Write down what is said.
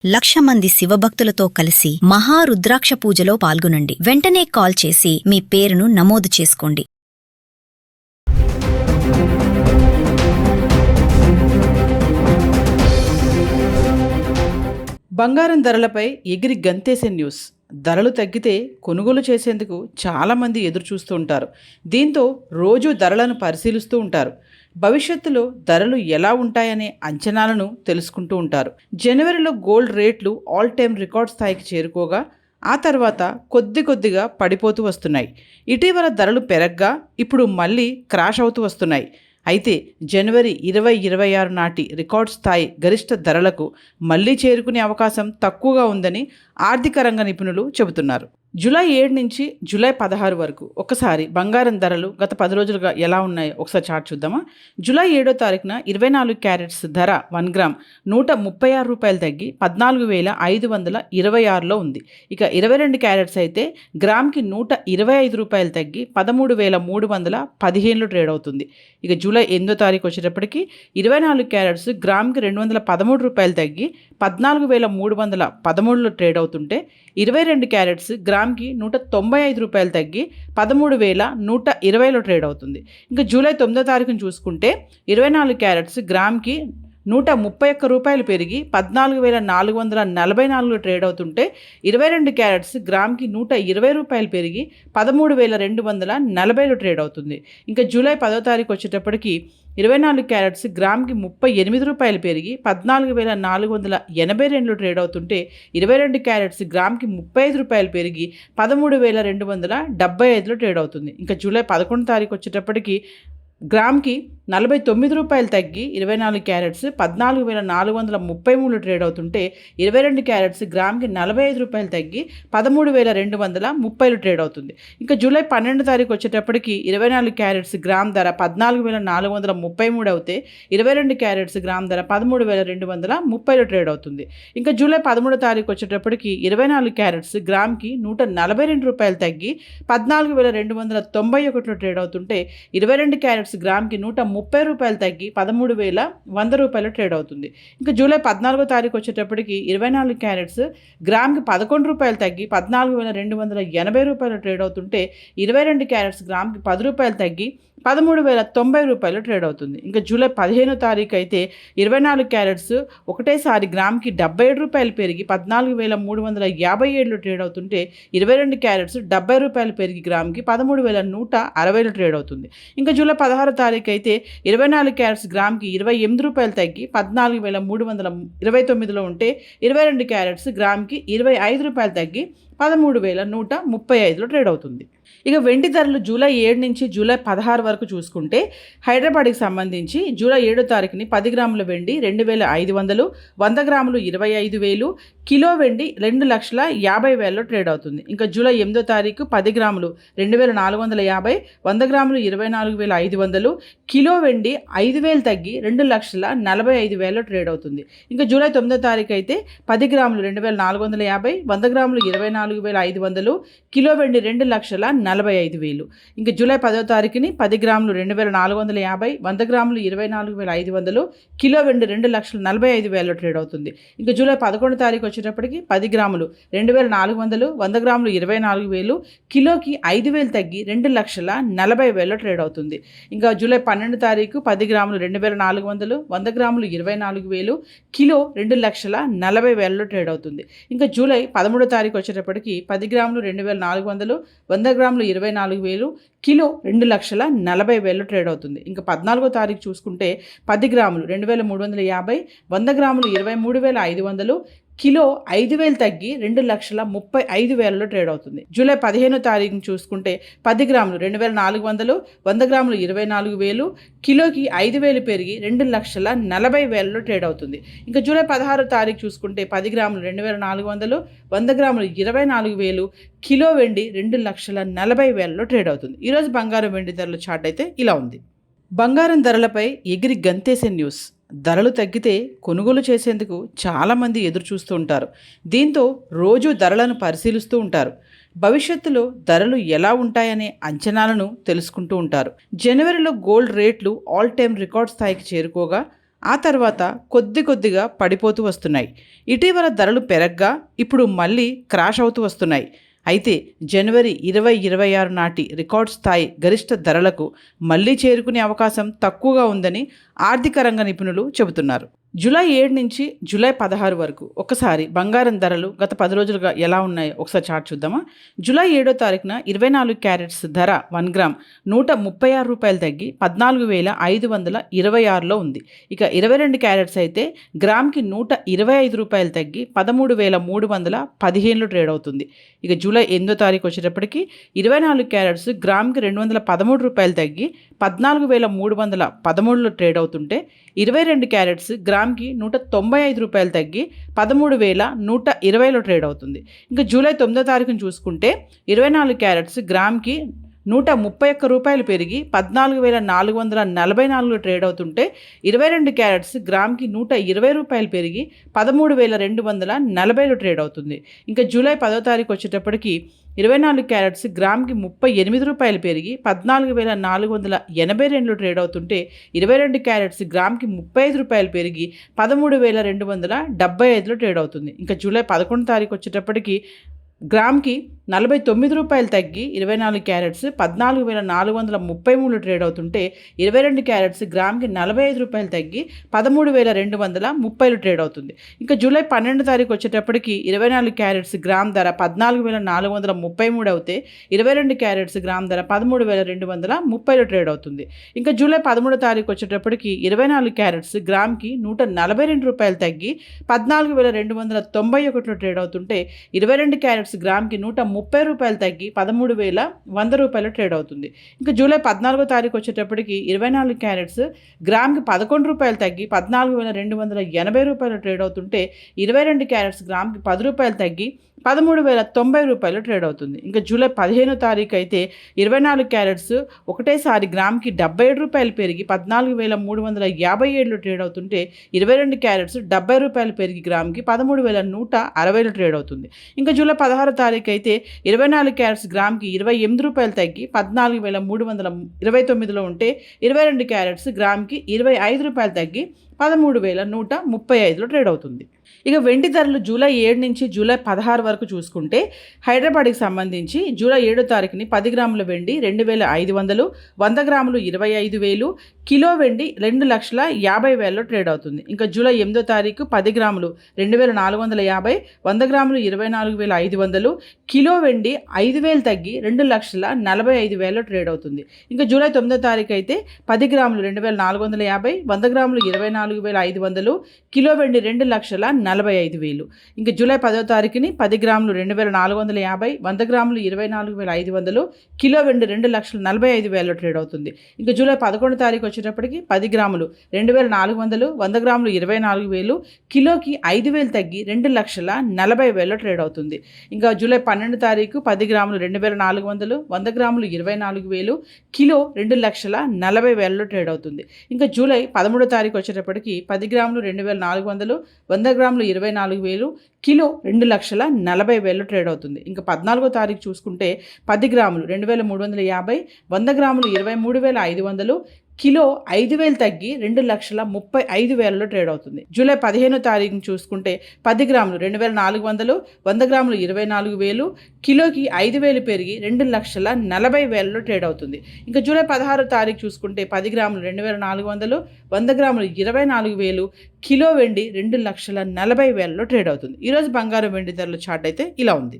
1,00,000 మంది శివభక్తులతో కలిసి మహారుద్రాక్ష పూజలో పాల్గొనండి. వెంటనే కాల్ చేసి మీ పేరును నమోదు చేసుకోండి. బంగారం ధరలపై ఎగిరి గంతేసే న్యూస్. ధరలు తగ్గితే కొనుగోలు చేసేందుకు చాలామంది ఎదురు చూస్తూ ఉంటారు. దీంతో రోజు ధరలను పరిశీలిస్తూ ఉంటారు. భవిష్యత్తులో ధరలు ఎలా ఉంటాయనే అంచనాలను తెలుసుకుంటూ ఉంటారు. జనవరిలో గోల్డ్ రేట్లు ఆల్ టైమ్ రికార్డ్ స్థాయికి చేరుకోగా ఆ తర్వాత కొద్దిగా పడిపోతూ వస్తున్నాయి. ఇటీవల ధరలు పెరగ్గా ఇప్పుడు మళ్ళీ క్రాష్ అవుతూ వస్తున్నాయి. అయితే జనవరి 2026 నాటి రికార్డ్ స్థాయి గరిష్ట ధరలకు మళ్లీ చేరుకునే అవకాశం తక్కువగా ఉందని ఆర్థిక రంగ నిపుణులు చెబుతున్నారు. జూలై 7 నుంచి జూలై 16 వరకు ఒకసారి బంగారం ధరలు గత 10 రోజులుగా ఎలా ఉన్నాయో ఒకసారి చార్ట్ చూద్దామా. జూలై 7వ తారీఖున 24 క్యారెట్స్ ధర 1 గ్రామ్ ₹136 తగ్గి 14,526లో ఉంది. ఇక 22 క్యారెట్స్ అయితే గ్రామ్కి ₹125 తగ్గి 13,315లో ట్రేడ్ అవుతుంది. ఇక జూలై 8వ తారీఖు వచ్చేటప్పటికి 24 క్యారెట్స్ గ్రామ్కి ₹213 తగ్గి 14,313లో ట్రేడ్ అవుతుంటే 22 క్యారెట్స్ గ్రామ్కి ₹195 తగ్గి 13,120లో ట్రేడ్ అవుతుంది. ఇంకా జూలై 9వ తారీఖును చూసుకుంటే 24 క్యారెట్స్ గ్రామ్కి ₹131 పెరిగి 14,444లో ట్రేడ్ అవుతుంటే 22 క్యారెట్స్ గ్రామ్కి ₹120 పెరిగి 13,240లో ట్రేడ్ అవుతుంది. ఇంకా జూలై 10వ తారీఖు వచ్చేటప్పటికి 24 క్యారెట్స్ గ్రామ్కి ₹38 పెరిగి 14,482లో ట్రేడ్ అవుతుంటే 22 క్యారెట్స్ గ్రామ్కి ₹35 పెరిగి 13,275లో ట్రేడ్ అవుతుంది. ఇంకా జూలై 11 తారీఖు వచ్చేటప్పటికి గ్రామ్కి ₹49 తగ్గి 24 క్యారెట్స్ 14,433లో ట్రేడ్ అవుతుంటే 22 క్యారెట్స్ గ్రామ్కి ₹45 తగ్గి 13,230లో ట్రేడ్ అవుతుంది. ఇంకా జూలై 12 తారీఖు వచ్చేటప్పటికి 24 క్యారెట్స్ గ్రామ్ ధర 14,433 అవుతే 22 క్యారెట్స్ గ్రామ్ ధర 13,230లో ట్రేడ్ అవుతుంది. ఇంకా జూలై 13 తారీఖు వచ్చేటప్పటికి 24 క్యారెట్స్ గ్రామ్కి ₹142 తగ్గి 14,291లో ట్రేడ్ అవుతుంటే 22 క్యారెట్స్ గ్రామ్కి ₹130 తగ్గి 13,100 ట్రేడ్ అవుతుంది. ఇంకా జూలై 14వ తారీఖు వచ్చేటప్పటికి 24 క్యారెట్స్ గ్రామ్కి ₹11 తగ్గి 14,280 ట్రేడ్ అవుతుంటే 22 క్యారెట్స్ గ్రామ్కి ₹10 తగ్గి 13,090 ట్రేడ్ అవుతుంది. ఇంకా జూలై 15వ తారీఖు అయితే 24 క్యారెట్స్ ఒకటేసారి గ్రామ్కి ₹77 పెరిగి 14,357లో ట్రేడ్ అవుతుంటే 22 క్యారెట్స్ ₹70 పెరిగి గ్రామ్కి 13,160లో ట్రేడ్ అవుతుంది. ఇంకా జూలై 16వ తారీఖు అయితే 24 క్యారెట్స్ గ్రామ్కి ₹28 తగ్గి 14,329లో ఉంటే 22 క్యారెట్స్ గ్రామ్కి ₹25 తగ్గి 13,135లో ట్రేడ్ అవుతుంది. ఇక వెండి ధరలు జూలై 7 నుంచి జూలై 16 వరకు చూసుకుంటే హైదరాబాద్కి సంబంధించి జూలై 7వ తారీఖుని 10 గ్రాముల వెండి 2,500, 100 గ్రాములు 25,000, కిలో వెండి 2,50,000లో ట్రేడ్ అవుతుంది. ఇంకా జూలై 8వ తారీఖు 10 గ్రాములు 2,450, 100 గ్రాములు 24,500, కిలో వెండి 5,000 తగ్గి 2,45,000లో ట్రేడ్ అవుతుంది. ఇంకా జూలై 9వ తారీఖు అయితే 10 గ్రాములు 2,450, 100 గ్రాములు 24,500, కిలో వెండి 2,45,000. ఇంకా జూలై 10వ తారీఖుని 10 గ్రాములు 2,450, 100 గ్రాములు 24,500, కిలో వెండి 2,45,000లో ట్రేడ్ అవుతుంది. ఇంకా జూలై 11వ తారీఖు వచ్చేటప్పటికి 10 గ్రాములు 2,400, 100 గ్రాములు 24,000, కిలోకి 5,000 తగ్గి 2,40,000లో ట్రేడ్ అవుతుంది. ఇంకా జూలై 12వ తారీఖు 10 గ్రాములు 2,400, 100 గ్రాములు 24,000, కిలో 2,40,000లో ట్రేడ్ అవుతుంది. ఇంకా జూలై 13వ తారీఖు వచ్చేటప్పటికి 10 గ్రాములు 2,400, 100 గ్రాములు 24,000, కిలో 2,40,000లో ట్రేడ్ అవుతుంది. ఇంకా 14వ తారీఖు చూసుకుంటే 10 గ్రాములు 2,350, 100 గ్రాములు 23,500, కిలో 5,000 తగ్గి 2,35,000లో ట్రేడ్ అవుతుంది. జూలై 15వ తారీఖుని చూసుకుంటే 10 గ్రాములు 2,400, 100 గ్రాములు 24,000, కిలోకి 5,000 పెరిగి 2,40,000లో ట్రేడ్ అవుతుంది. ఇంకా జూలై 16వ తారీఖు చూసుకుంటే 10 గ్రాములు 2,400, 100 గ్రాములు 24,000, కిలో వెండి 2,40,000లో ట్రేడ్ అవుతుంది. ఈరోజు బంగారం వెండి ధరల చార్ట్ అయితే ఇలా ఉంది. బంగారం ధరలపై ఎగిరి గంతేసే న్యూస్. ధరలు తగ్గితే కొనుగోలు చేసేందుకు చాలామంది ఎదురు చూస్తూ ఉంటారు. దీంతో రోజు ధరలను పరిశీలిస్తూ ఉంటారు. భవిష్యత్తులో ధరలు ఎలా ఉంటాయనే అంచనాలను తెలుసుకుంటూ ఉంటారు. జనవరిలో గోల్డ్ రేట్లు ఆల్ టైమ్ రికార్డ్ స్థాయికి చేరుకోగా ఆ తర్వాత కొద్దిగా పడిపోతూ వస్తున్నాయి. ఇటీవల ధరలు పెరగ్గా ఇప్పుడు మళ్ళీ క్రాష్ అవుతూ వస్తున్నాయి. అయితే జనవరి 2026 నాటి రికార్డ్ స్థాయి గరిష్ట ధరలకు మళ్లీ చేరుకునే అవకాశం తక్కువగా ఉందని ఆర్థిక రంగ నిపుణులు చెబుతున్నారు. జూలై 7 నుంచి జూలై 16 వరకు ఒకసారి బంగారం ధరలు గత 10 రోజులుగా ఎలా ఉన్నాయో ఒకసారి చార్ట్ చూద్దామా. జూలై 7వ తారీఖున 24 క్యారెట్స్ ధర 1 గ్రామ్ ₹136 తగ్గి 14,526లో ఉంది. ఇక 22 క్యారెట్స్ అయితే గ్రామ్కి ₹125 తగ్గి 13,315లో ట్రేడ్ అవుతుంది. ఇక జూలై 8వ తారీఖు వచ్చేటప్పటికి 24 క్యారెట్స్ గ్రామ్కి ₹213 తగ్గి 14,313లో ట్రేడ్ అవుతుంటే 22 క్యారెట్స్ గ్రామ్కి ₹195 తగ్గి 13,120లో ట్రేడ్ అవుతుంది. ఇంకా జూలై 9వ తారీఖును చూసుకుంటే 24 క్యారెట్స్ గ్రామ్కి ₹131 పెరిగి 14,444లో ట్రేడ్ అవుతుంటే 22 క్యారెట్స్ గ్రామ్కి ₹120 పెరిగి 13,240లో ట్రేడ్ అవుతుంది. ఇంకా జూలై 10వ తారీఖు వచ్చేటప్పటికి 24 క్యారెట్స్ గ్రామ్కి ₹38 పెరిగి 14,482లో ట్రేడ్ అవుతుంటే 22 క్యారెట్స్ గ్రామ్కి ₹35 పెరిగి 13,275లో ట్రేడ్ అవుతుంది. ఇంకా జూలై 11 తారీఖు వచ్చేటప్పటికి గ్రామ్కి ₹49 తగ్గి 24 క్యారెట్స్ 14,433లో ట్రేడ్ అవుతుంటే 22 క్యారెట్స్ గ్రామ్కి ₹45 తగ్గి 13,230లో ట్రేడ్ అవుతుంది. ఇంకా జూలై 12 తారీఖు వచ్చేటప్పటికి 24 క్యారెట్స్ గ్రామ్ ధర 14,433 అవుతే 22 క్యారెట్స్ గ్రామ్ ధర 13,230లో ట్రేడ్ అవుతుంది. ఇంకా జూలై 13 తారీఖు వచ్చేటప్పటికి 24 క్యారెట్స్ గ్రామ్కి ₹142 తగ్గి 14,291లో ట్రేడ్ అవుతుంటే 22 క్యారెట్స్ గ్రామ్కి ₹130 తగ్గి 13,100 ట్రేడ్ అవుతుంది. ఇంకా జూలై 14వ తారీఖు వచ్చేటప్పటికి 24 క్యారెట్స్ గ్రామ్కి ₹11 తగ్గి 14,280 ట్రేడ్ అవుతుంటే 22 క్యారెట్స్ గ్రామ్కి ₹10 తగ్గి 13,090 ట్రేడ్ అవుతుంది. ఇంకా జూలై 15వ తారీఖు అయితే 24 క్యారెట్స్ ఒకటేసారి గ్రామ్కి ₹77 పెరిగి 14,357లో ట్రేడ్ అవుతుంటే 22 క్యారెట్స్ ₹70 పెరిగి గ్రామ్కి 13,160లో ట్రేడ్ అవుతుంది. ఇంకా జూలై 16వ తారీఖు అయితే 24 క్యారెట్స్ గ్రామ్కి ₹28 తగ్గి 14,329లో ఉంటే 22 క్యారెట్స్ గ్రామ్కి ₹25 తగ్గి 13,135లో ట్రేడ్ అవుతుంది. ఇక వెండి ధరలు జూలై 7 నుంచి జూలై 16 వరకు చూసుకుంటే హైదరాబాద్కి సంబంధించి జూలై 7వ తారీఖుని 10 గ్రాముల వెండి 2,500, 100 గ్రాములు 25,000, కిలో వెండి 2,50,000లో ట్రేడ్ అవుతుంది. ఇంకా జూలై 8వ తారీఖు 10 గ్రాములు 2,450, 100 గ్రాములు 24,500, కిలో వెండి 5,000 తగ్గి 2,45,000లో ట్రేడ్ అవుతుంది. ఇంకా జూలై 9వ తారీఖు అయితే 10 గ్రాములు 2,450, 100 గ్రాములు 24,500, కిలో వెండి 2,45,000. ఇంకా జూలై 10వ తారీఖుని 10 గ్రాములు 2,450, 100 గ్రాములు 24,500, కిలో వెండి 2,45,000లో ట్రేడ్ అవుతుంది. ఇంకా జూలై 11వ తారీఖు వచ్చేటప్పటికి 10 గ్రాములు 2,400, 100 గ్రాములు 24,000, కిలోకి 5,000 తగ్గి 2,40,000లో ట్రేడ్ అవుతుంది. ఇంకా జూలై 12వ తారీఖు 10 గ్రాములు 2,400, 100 గ్రాములు 24,000, కిలో 2,40,000లో ట్రేడ్ అవుతుంది. ఇంకా జూలై 13వ తారీఖు వచ్చేటప్పటికి 10 గ్రాములు 2,400, 100 గ్రాములు 24,000, కిలో 2,40,000లో ట్రేడ్ అవుతుంది. ఇంకా 14వ తారీఖు చూసుకుంటే 10 గ్రాములు 2,350, 100 గ్రాములు 23,500, కిలో 5,000 తగ్గి 2,35,000లో ట్రేడ్ అవుతుంది. జూలై 15వ తారీఖుని చూసుకుంటే 10 గ్రాములు 2,400, 100 గ్రాములు 24,000, కిలోకి 5,000 పెరిగి 2,40,000లో ట్రేడ్ అవుతుంది. ఇంకా జూలై 16వ తారీఖు చూసుకుంటే 10 గ్రాములు 2,400, 100 గ్రాములు 24,000, కిలో వెండి 2,40,000లో ట్రేడ్ అవుతుంది. ఈరోజు బంగారం వెండి ధరల చార్ట్ అయితే ఇలా ఉంది.